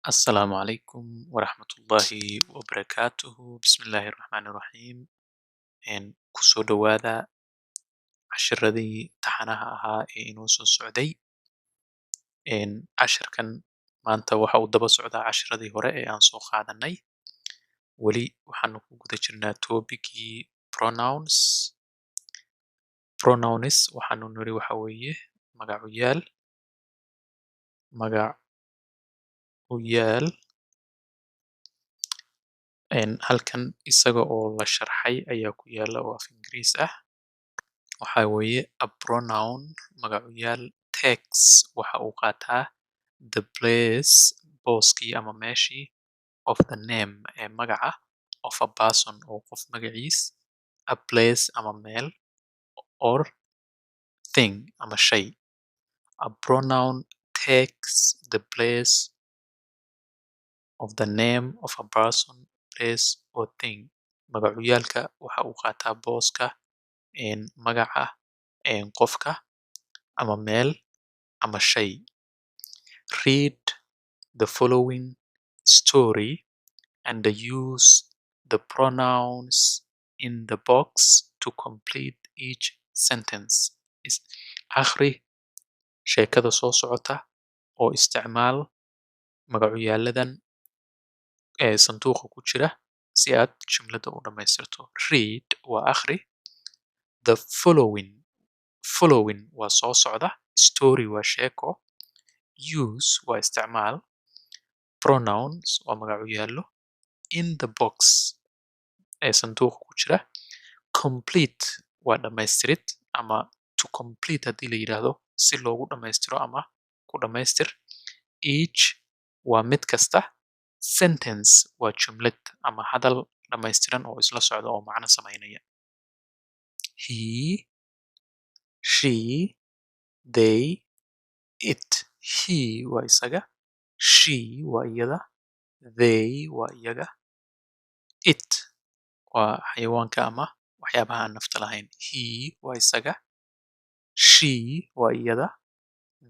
السلام عليكم ورحمة الله وبركاته بسم الله الرحمن الرحيم kusoo dhawaada cashiradii taxanaha ahaa ee inoo soo socday cashirkan maanta waxa uu daba socdaa cashiradii hore ee aan soo qaadanay weli waxaanu ku guda jirnaa topicii pronouns waxaanu niri waxa weeye magacuyaal halkan isaga oo la sharxay ayaa ku yaala oo af ingiriis ah waxa weeye a pronoun magacuyaal takes waxa uu qaataa the place booskii ama meeshii of the name ee magaca of a person oo qof magaciis a place ama meel or thing ama shay a pronoun takes the place of the name of a person place or thing magacuyaalka waxa uu qaataa booska magaca qofka ama meel ama shay read the following story and use the pronouns in the box to complete each sentence akhri sheekada soo socota oo isticmaal magacuyaaladan ee sanduuqa ku jira si aad jumlada u dhamaystirto read waa akhri the following waa soo socda story waa sheeko use waa isticmaal pronouns waa magacuyaalo in the box ee sanduuqa ku jira complete waa dhamaystirid ama to complete haddii la yidhaahdo si loogu dhamaystiro ama ku dhamaystir each waa mid kasta sentence waa jumlad ama hadal dhamaystiran oo isla socda oo macno samaynaya he she they it he waa isaga she waa iyada they waa iyaga it waa xayawaanka ama waxyaabaha aan nafta lahayn he waa isaga she waa iyada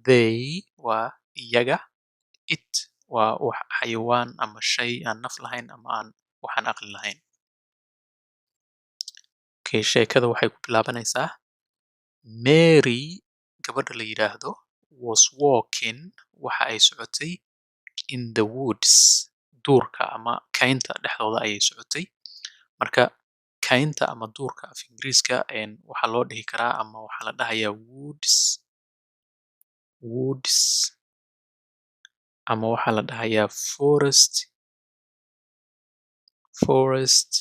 they waa iyaga it waa wax xayawaan ama shay aan naf lahayn ama aan waxaan aqli lahayn okay sheekada waxay ku bilaabanaysaa Mary gabadha la yidhaahdo was walking waxa ay socotay in the woods duurka ama kaynta dhexdooda ayay socotay marka kaynta ama duurka af ingiriiska waxaa loo dhihi karaa ama waxaa la dhahayaa woods ama waxaa la dhahayaa forest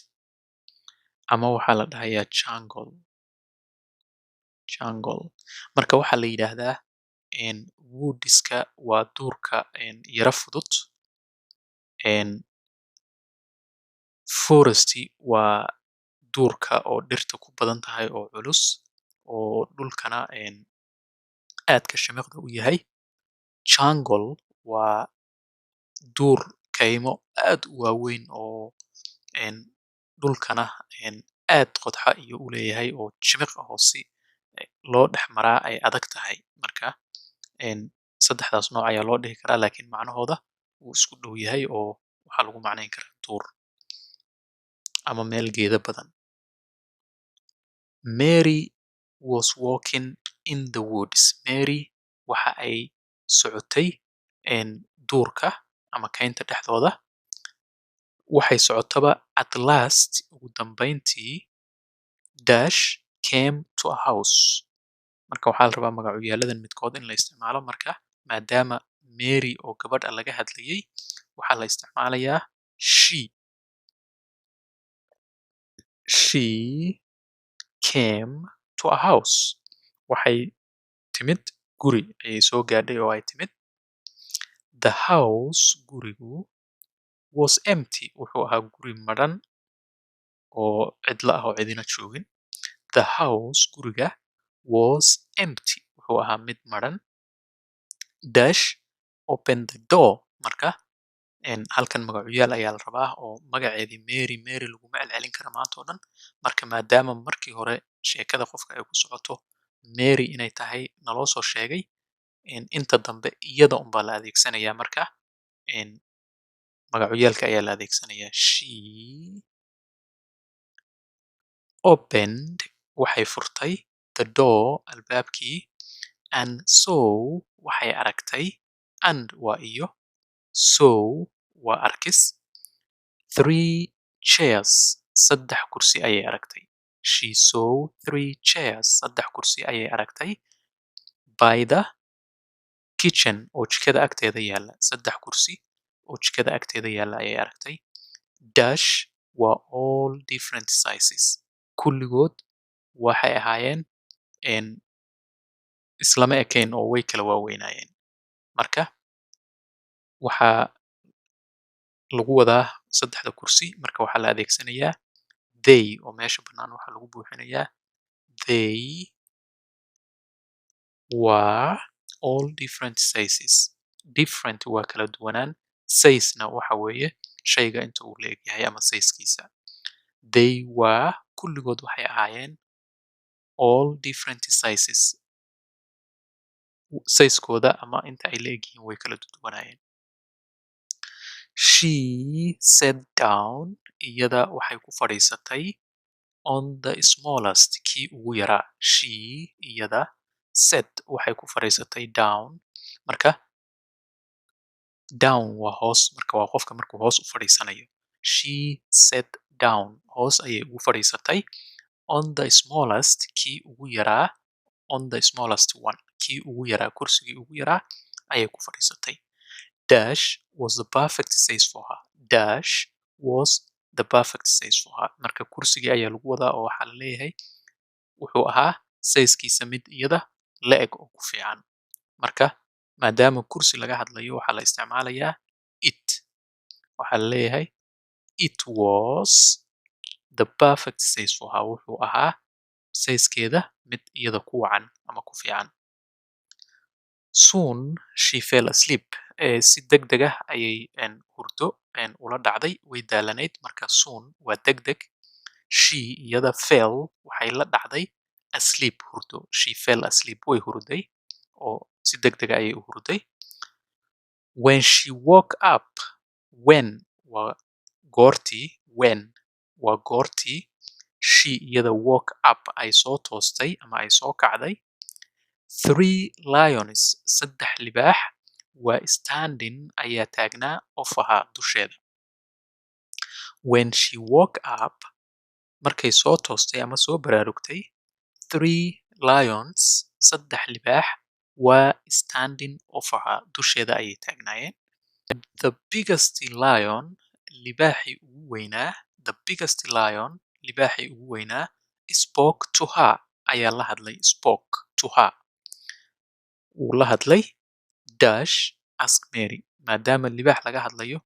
ama waxaa la dhahayaa jungle marka waxaa la yidhaahdaa woodska waa duurka yara fudud forest waa duurka oo dhirta ku badan tahay oo culus oo dhulkana aadka shimiqda u yahay jungle waa duur kaymo aad u waaweyn oo dhulkana aad qodxa iyo u leeyahay oo shimiq ah oo si loo dhex maraa ay adag tahay marka saddexdaas nooc ayaa loo dhihi karaa laakiin macnahooda wuu isku dhow yahay oo waxaa lagu macnayn karaa duur ama meel geeda badan Mary was walking in the woods Mary waxa ay socotay duurka ama kaynta dhexdooda waxay socotaba at last ugu dambayntii dash came to a house marka waxaa la rabaa magacuyaaladan midkood in la isticmaalo marka maadaama Mary oo gabadha laga hadlayay waxaa la isticmaalayaa she came to a house waxay timid guri ayay soo gaadhay oo ay timid the house gurigu was empty wuxuu ahaa guri madhan oo cidla ah oo cidina joogin the house guriga was empty wuxuu ahaa mid madhan dash open the door marka halkan magacuyaal ayaa la rabaa oo magaceedii Mary laguma celcelin kara maanta oo dhan marka maadaama markii hore sheekada qofka ay ku socoto Mary inay tahay naloo soo sheegay inta dambe iyada unbaa la adeegsanayaa marka magacyaalka ayaa la adeegsanayaa. She opened waxay furtay the door albaabkii, and saw waxay aragtay, and waa iyo, saw waa arkis, 3 chairs saddex kursi ayay aragtay. She saw 3 chairs saddex kursi ayay aragtay by the kitchen oo jikada agteeda yaalla. Saddex kursi oo jikada agteeda yaalla ayay aragtay. Dash waa all different sizes. Kulligood waxay ahaayeen islama ekayn oo way kala waaweynaayeen. Marka waxaa lagu wadaa saddexda kursi, marka waxaa la adeegsanayaa they oo meesha bannaan waxaa lagu buuxinayaa they were all different sizes. Different waa kala duwanaan, size-na waxa weeye shayga inta uu la egyahay ama size-kiisa. They were kulligood waxay ahaayeen all different sizes. Size-kooda ama inta ay la egyihiin way kala duwanaayeen. She sat down iyada waxay ku fadhiisatay on the smallest kii ugu yaraa. She iyada sat waxay ku fadhiisatay down. Marka down waa hoos, marka waa qofka markuu hoos u fadhiisanayo. She sat down hoos ayay ugu fadhiisatay on the smallest kii ugu yaraa, on the smallest one kii ugu yaraa, kursigii ugu yaraa ayay ku fadhiisatay. Dash was the perfect size for her. Dash was the perfect size for her. Marka kursigii ayaa lagu wadaa oo waxaa la leeyahay wuxuu ahaa size-kiisa mid iyada la eg oo ku fiican. Marka maadaama kursi laga hadlayo waxaa la isticmaalayaa it. Waxaa la leeyahay it was the perfect size for her. Wuxuu ahaa size-keeda mid iyada ku wacan ama ku fiican. Soon she fell asleep. Si degdeg ah ayay hurdo ula dhacday, way daalanayd. Marka soon waa degdeg. She iyada fell waxay la dhacday asleep hurdo. She fell asleep way hurday oo si degdeg ayay u hurday. When she woke up, when waa goortii, when waa goortii, she iyada woke up ay soo toostay ama ay soo kacday. 3 lions saddex libaax waa standing ayaa taagnaa ofaha dusheeda. When she woke up markay soo toostay ama soo baraarugtay, 3 lions saddex libaax waa standing ofaha dusheeda ayay taagnaayeen. The biggest lion libaaxii ugu weynaa, the biggest lion libaaxii ugu weynaa spoke to her ayaa la hadlay. Spoke to her wuu la hadlay. Dash ask Mary. Maadaama libaax laga hadlayo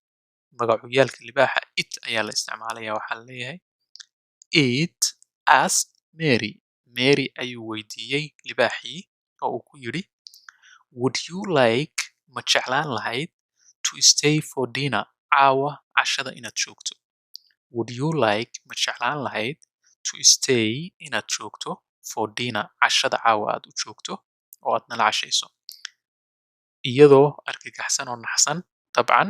magacyaalka libaaxa it ayaa la isticmaalaya. Waxaa la leeyahay it asked Mary. Mary ayuu weydiiyey libaaxii oo uu ku yidhi would you like ma jeclaan lahayd to stay for dinner caawa cashada inaad joogto. Would you like ma jeclaan lahayd to stay inaad joogto for dinner cashada caawa aad u joogto oo aad nala cashayso. Iyadoo argagaxsan oo naxsan dabcan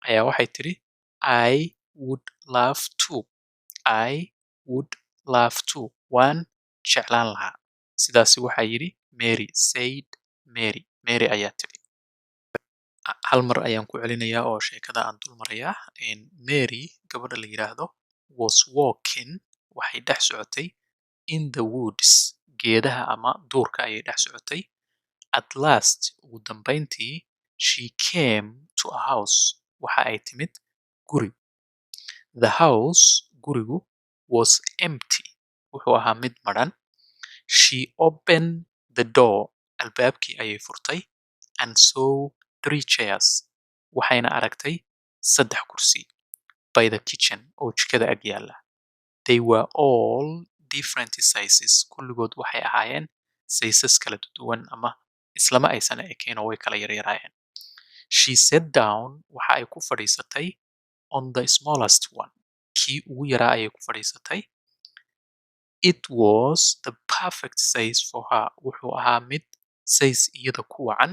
ayaa waxay tidhi I would love to. I would love to. Waan jeclaan lahaa. Sidaasi waxaa yidhi Mary. Said Mary. Mary ayaa tidhi. Hal mar ayaan ku celinayaa oo sheekada aan dul marayaa. Mary gabadha la yiraahdo was walking waxay dhex socotay in the woods geedaha ama duurka ayay dhex socotay. At last ugu dambeyntii she came to a house waxa ay timid guri. The house gurigu was empty wuxuu ahaa mid madhan. She opened the door albaabkii ayay furtay and saw 3 chairs waxayna aragtay saddex kursi by the kitchen oo jikada ag yaalla. They were all different sizes. Kulligood waxay ahaayeen sizes kala duwan ama islama aysan ekayn oo way kala yaryaraayeen. She sat down waxa ay ku fadhiisatay on the smallest one. Kii ugu yaraa ayay ku fadhiisatay. It was the perfect size for her. Wuxuu ahaa mid size iyada ku wacan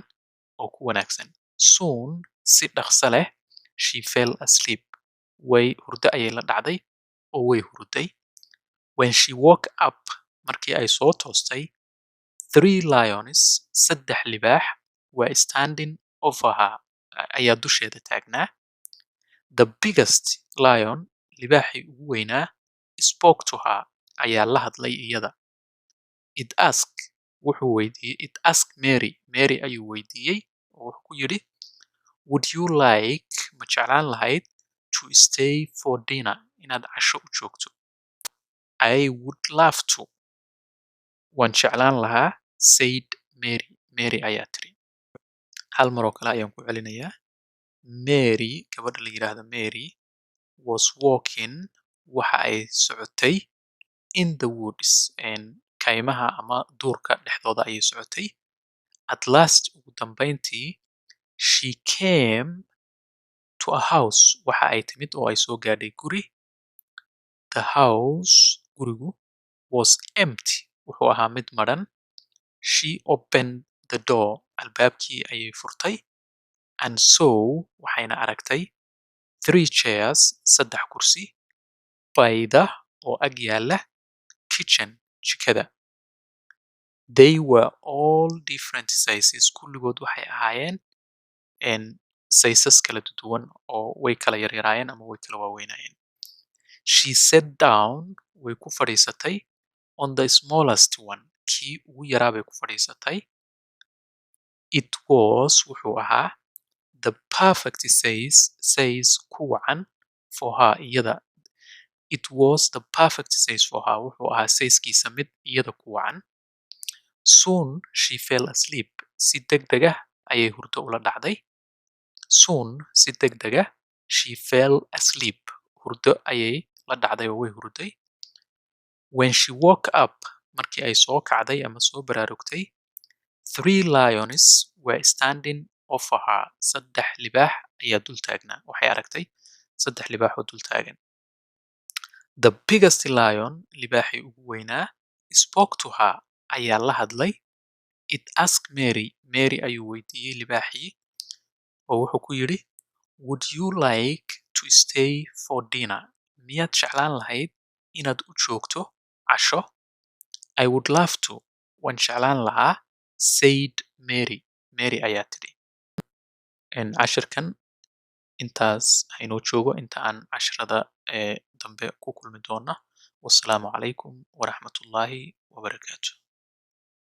oo ku wanaagsan. Soon si dhaqso leh she fell asleep. Way hurdo ayay la dhacday oo way hurday. When she woke up, markii ay soo toostay, 3 lions, 3 libaax, were standing over her, ayaa dusheeda taagnaa. The biggest lion, libaaxii ugu weynaa, spoke to her, ayaa la hadlay iyada. It asked Mary ayuu weydiiyey oo wuxuu ku yidhi, would you like, ma jeclaan lahayd, to stay for dinner, inaad casho u joogto? I would love to, waan jeclaan lahaa, said Mary ayaa tiri. Hal maroo kale ayaan ku celinayaa. Mary, gabadha la yidhaahdo Mary, was walking, waxa ay socotay, in the woods, kaymaha ama duurka dhexdooda ayay socotay. At last, ugu dambayntii, she came to a house, waxa ay timid oo ay soo gaadhay guri. The house, gurigu, was empty, wuxuu ahaa mid madhan. She opened the door, albaabkii ayay furtay. And so, waxayna aragtay 3 chairs, 3 kursi, by the, oo ag yaalla, kitchen, jikada. They were all different sizes, kulligood waxay ahaayeen sizes kala duwan oo way kala yaryaraayeen ama way kala waaweynaayeen. She sat down, way ku fadhiisatay, on the smallest one, kii ugu yaraa bay ku fadhiisatay. It was, wuxuu ahaa, the perfect size ku wacan for her, iyada. It was the perfect size for her, wuxuu ahaa sizekiisa mid iyada ku wacan. Soon she fell asleep, si degdeg ah ayay hurdo ula dhacday. Soon, si degdeg ah, she fell asleep, hurdo ayay la dhacday oo way hurday. When she woke up, markii ay soo kacday ama soo baraarugtay, 3 lions were standing over her, 3 libaax ayaa dul taagnaa. Waxay aragtay 3 libaax oo dul taagan. The biggest lion, libaaxii ugu weynaa, spoke to her, ayaa la hadlay. It asked Mary ayuu weydiiyey libaaxii oo wuxuu ku yidhi, would you like to stay for dinner, miyaad jeclaan lahayd inaad u joogto casho? I would love to, waan jeclaan lahaa, said Mary ayaa tidhi. Cashirkan intaas haynoo joogo, inta aan casharada dambe ku kulmi doona. Wassalaamu calaykum waraxmatullaahi wabarakaatu.